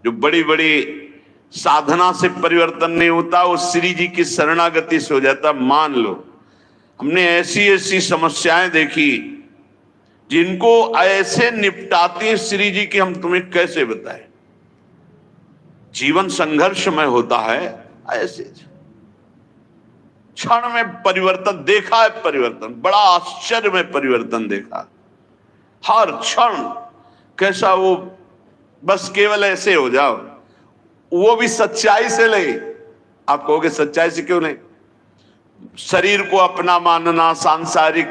जो बड़ी बड़ी साधना से परिवर्तन नहीं होता, वो श्री जी की शरणागति से हो जाता। मान लो हमने ऐसी ऐसी समस्याएं देखी जिनको ऐसे निपटाती है श्री जी की, हम तुम्हें कैसे बताएं। जीवन संघर्षमय होता है, ऐसे क्षण में परिवर्तन देखा है, परिवर्तन बड़ा आश्चर्य में परिवर्तन देखा। हर क्षण कैसा वो, बस केवल ऐसे हो जाओ, वो भी सच्चाई से ले। आप कहोगे सच्चाई से क्यों नहीं? शरीर को अपना मानना, सांसारिक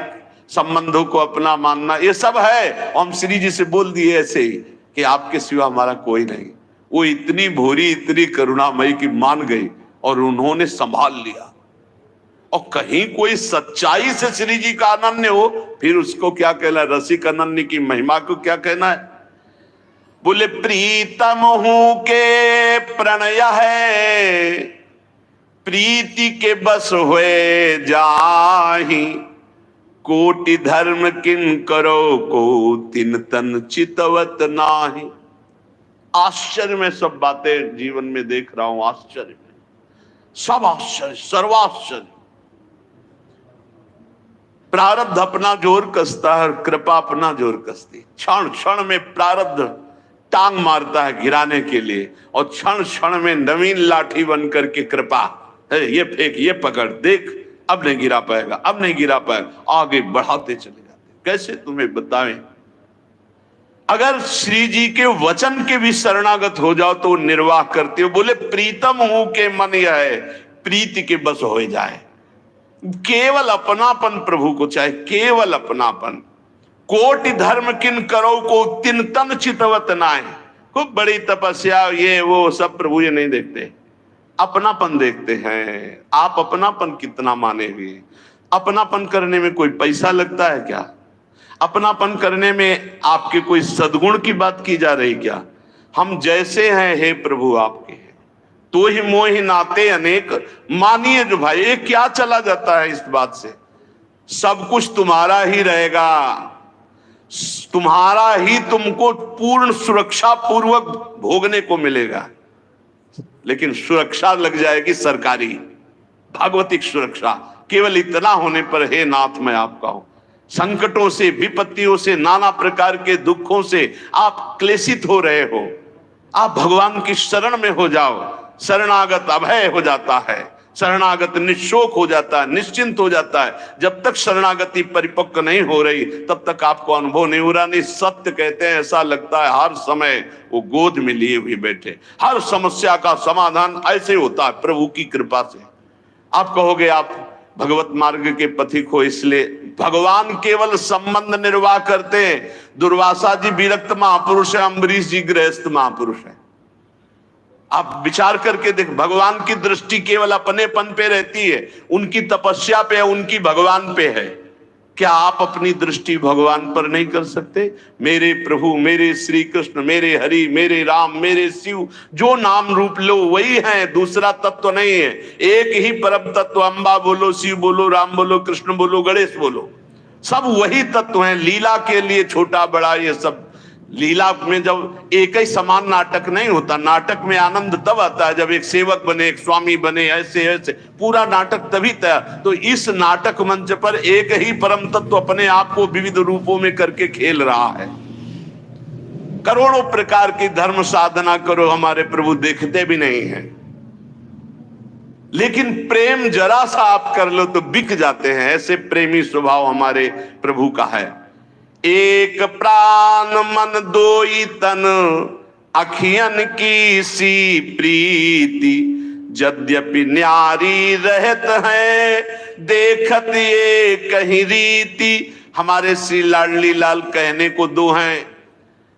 संबंधों को अपना मानना, ये सब है। हम श्री जी से बोल दिए ऐसे ही कि आपके सिवा हमारा कोई नहीं। वो इतनी भोरी, इतनी करुणामयी की मान गई और उन्होंने संभाल लिया। और कहीं कोई सच्चाई से श्री जी का अनन्य हो, फिर उसको क्या कहना है? रसिक अनन्य की महिमा को क्या कहना है? बोले प्रीतम हूं के प्रणय है, प्रीति के बस हुए जाहि, कोटि धर्म किन करो को तिन तन चितवत नाही। आश्चर्य में सब बातें जीवन में देख रहा हूं, आश्चर्य में सब आश्चर्य, सर्वाश्चर्य। प्रारब्ध अपना जोर कसता है और कृपा अपना जोर कसती। क्षण क्षण में प्रारब्ध टांग मारता है गिराने के लिए, और क्षण क्षण में नवीन लाठी बन करके कृपा, ये फेंक, ये पकड़, देख अब नहीं गिरा पाएगा, अब नहीं गिरा पाएगा, आगे बढ़ाते चले जाते। कैसे तुम्हें बताएं? अगर श्री जी के वचन के भी शरणागत हो जाओ तो निर्वाह करते हो। बोले प्रीतम हूं के मन यह है, प्रीति के बस हो जाए। केवल अपनापन प्रभु को चाहे, केवल अपनापन। कोटि धर्म किन करो को तिन तन चितवत नाय। खूब बड़ी तपस्या, ये वो सब प्रभु ये नहीं देखते, अपनापन देखते हैं। आप अपनापन कितना माने हुए? अपनापन करने में कोई पैसा लगता है क्या? अपनापन करने में आपके कोई सद्गुण की बात की जा रही क्या? हम जैसे हैं हे प्रभु आपके हैं, तो ही मोह नाते अनेक। मानिए जो भाई, ये क्या चला जाता है इस बात से? सब कुछ तुम्हारा ही रहेगा, तुम्हारा ही तुमको पूर्ण सुरक्षा पूर्वक भोगने को मिलेगा। लेकिन सुरक्षा लग जाएगी सरकारी, भागवतिक सुरक्षा। केवल इतना होने पर हे नाथ मैं आपका हूं। संकटों से, विपत्तियों से, नाना प्रकार के दुखों से आप क्लेशित हो रहे हो, आप भगवान की शरण में हो जाओ। शरणागत अभय हो जाता है, शरणागत निशोक हो जाता है, निश्चिंत हो जाता है। जब तक शरणागति परिपक्व नहीं हो रही तब तक आपको अनुभव नहीं हो रहा। नहीं, सत्य कहते हैं, ऐसा लगता है हर समय वो गोद में लिए हुए बैठे। हर समस्या का समाधान ऐसे होता है प्रभु की कृपा से। आप कहोगे आप भगवत मार्ग के पथिक हो, इसलिए भगवान केवल संबंध निर्वाह करते हैं। दुर्वासा जी विरक्त महापुरुष है, अम्बरीश जी गृहस्थ महापुरुष है। आप विचार करके देख, भगवान की दृष्टि केवल अपनेपन पे रहती है, उनकी तपस्या पे है, उनकी भगवान पे है। क्या आप अपनी दृष्टि भगवान पर नहीं कर सकते? मेरे प्रभु, मेरे श्री कृष्ण, मेरे हरि, मेरे राम, मेरे शिव, जो नाम रूप लो वही है, दूसरा तत्व नहीं है। एक ही परम तत्व, अम्बा बोलो, शिव बोलो, राम बोलो, कृष्ण बोलो, गणेश बोलो, सब वही तत्व हैं। लीला के लिए छोटा बड़ा ये सब, लीला में जब एक ही समान नाटक नहीं होता। नाटक में आनंद तब आता है जब एक सेवक बने, एक स्वामी बने, ऐसे ऐसे पूरा नाटक तभी तैयार। तो इस नाटक मंच पर एक ही परम तत्व अपने आप को विविध रूपों में करके खेल रहा है। करोड़ों प्रकार की धर्म साधना करो, हमारे प्रभु देखते भी नहीं है। लेकिन प्रेम जरा सा आप कर लो तो बिक जाते हैं। ऐसे प्रेमी स्वभाव हमारे प्रभु का है। एक प्राण मन दोई तन, अखियन की सी प्रीति, यद्यपि न्यारी रहत है, देखत ये कहीं रीति। हमारे श्री लाडली लाल कहने को दो हैं,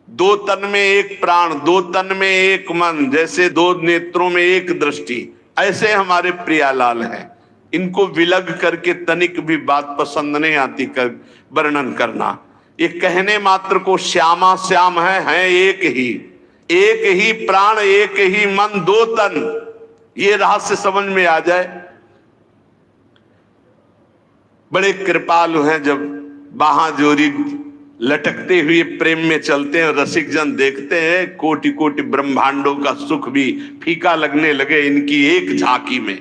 दो तन में एक प्राण, दो तन में एक मन, जैसे दो नेत्रों में एक दृष्टि, ऐसे हमारे प्रियालाल हैं। इनको विलग करके तनिक भी बात पसंद नहीं आती कर वर्णन करना। ये कहने मात्र को श्यामा श्याम है एक ही प्राण, एक ही मन, दो तन। ये रहस्य समझ में आ जाए। बड़े कृपालु हैं, जब बाहां जोरी लटकते हुए प्रेम में चलते हैं। रसिक जन देखते हैं कोटि कोटि ब्रह्मांडों का सुख भी फीका लगने लगे इनकी एक झांकी में।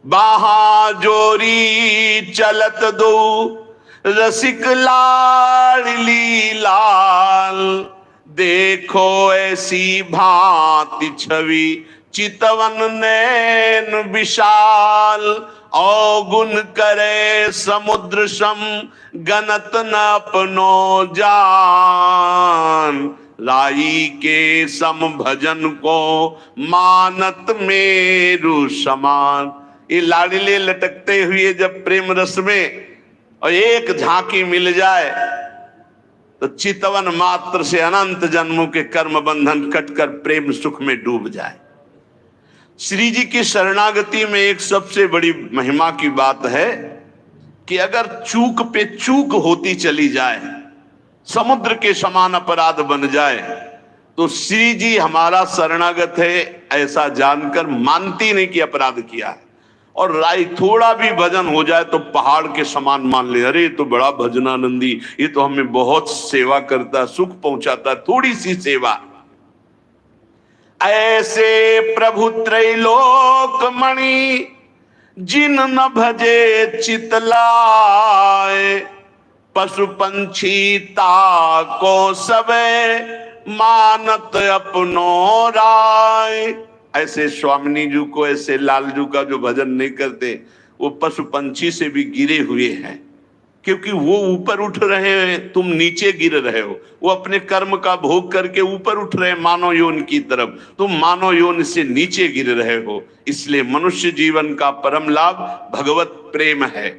बाहा जोरी चलत दो रसिक लाडली लाल, देखो ऐसी भांति छवि चितवन नैन विशाल, अवगुण करे समुद्र सम गणत न अपनो जान, राई के सम भजन को मानत मेरु समान। ये लाडले लटकते हुए जब प्रेम रस में और एक झांकी मिल जाए तो चितवन मात्र से अनंत जन्मों के कर्म बंधन कटकर प्रेम सुख में डूब जाए। श्री जी की शरणागति में एक सबसे बड़ी महिमा की बात है कि अगर चूक पे चूक होती चली जाए, समुद्र के समान अपराध बन जाए, तो श्री जी हमारा शरणागत है ऐसा जानकर मानती नहीं कि अपराध किया है। और राय थोड़ा भी भजन हो जाए तो पहाड़ के समान मान ले, अरे तो बड़ा भजनानंदी, ये तो हमें बहुत सेवा करता, सुख पहुंचाता, थोड़ी सी सेवा। ऐसे प्रभु त्रैलोक मणि जिन न भजे चितलाए, पशु पंछी ताको सबे मानत अपनो राय। ऐसे स्वामिनी जी को, ऐसे लालजू का जो भजन नहीं करते वो पशु पंछी से भी गिरे हुए हैं, क्योंकि वो ऊपर उठ रहे हैं, तुम नीचे गिर रहे हो। वो अपने कर्म का भोग करके ऊपर उठ रहे हैं मानव योनि की तरफ, तुम मानव योनि से नीचे गिर रहे हो। इसलिए मनुष्य जीवन का परम लाभ भगवत प्रेम है।